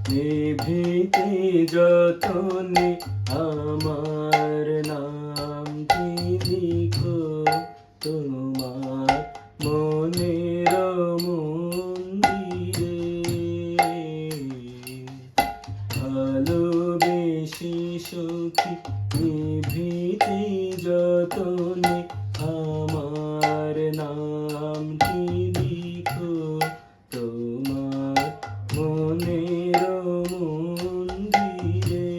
নিভৃতে যতনে আমার নামটি লিখো তোমার মনের মন্দিরে। ভালোবেসে সখী নিভৃতে যতনে আমার নামটি লিখো তোমার মনের মন্দিরে।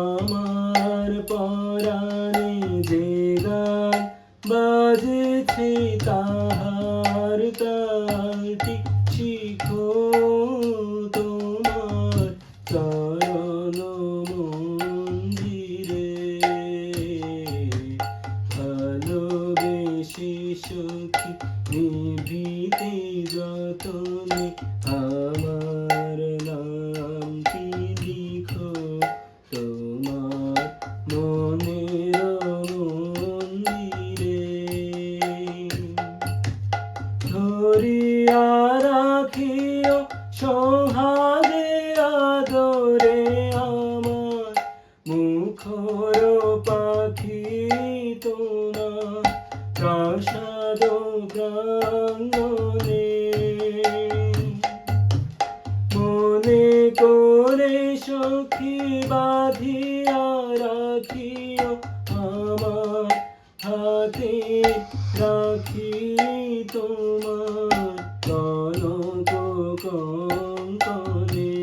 আমার পরাণে যে গান বাজেছে তাহার তালটি শিখো তোমার চরণ মন্দিরে। ভালোবেসে সখী নিভৃতে যতনে আমার নামটি লিখো তোমার মনের মন্দিরে। ধরিয়া রাখিও সোহাগে আদরে আমার মুখর পাখি তোমার প্রাসাদ প্রাঙ্গণে। মনে করে সখী বাঁধিয়া রাখিও আমার হাতে রাখি তোমার কনক কঙ্কনে।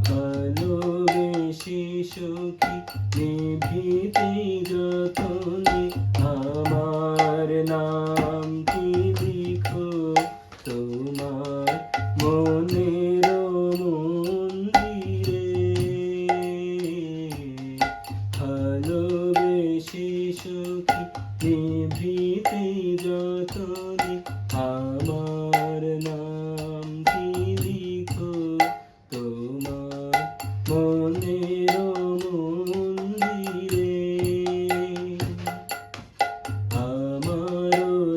ভালোবেসে সখী নিভৃতে যতনে আমার নামটি লিখো তোমার মনের মন্দিরে। ভালোবেসে সখী নিভৃতে যতনে আমার নামটি লিখো তোমার মনের মন্দিরে। আমার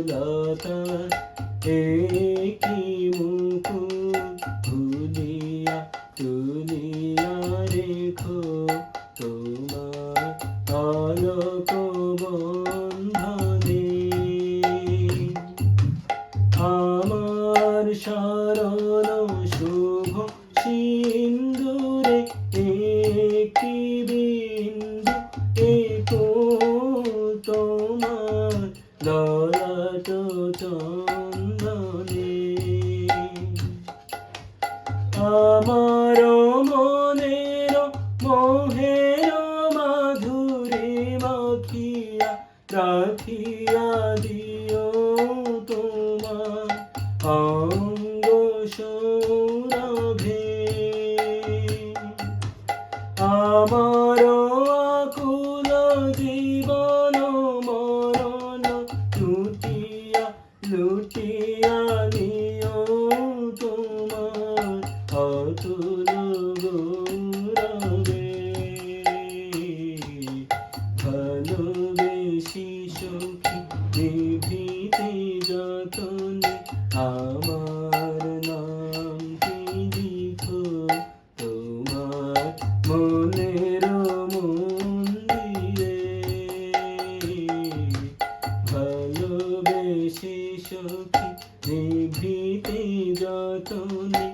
লতা একটি মুকুট তুলিয়া তুলিয়া রেখো তোমার অলক বন্ধনে। আমার শরণ শুভ সিন্দুরে একটি বিন্দু একো তোমার ললাট চন্দনে। আমার মনের মোহের মাধুরী মাখিয়া রাখিয়া দিও তোমার অঙ্গ সৌরভে। আমার আকুল জীবন মরণ লুটিয়া লুটিয়া নিও তোমার অতুল গৌরবে। ভালোবেসে সখী নিভৃতে যতনে আমার নামটি লিখো তোমার মনের মন্দিরে। ভালোবেসে সখী নিভৃতে যতনে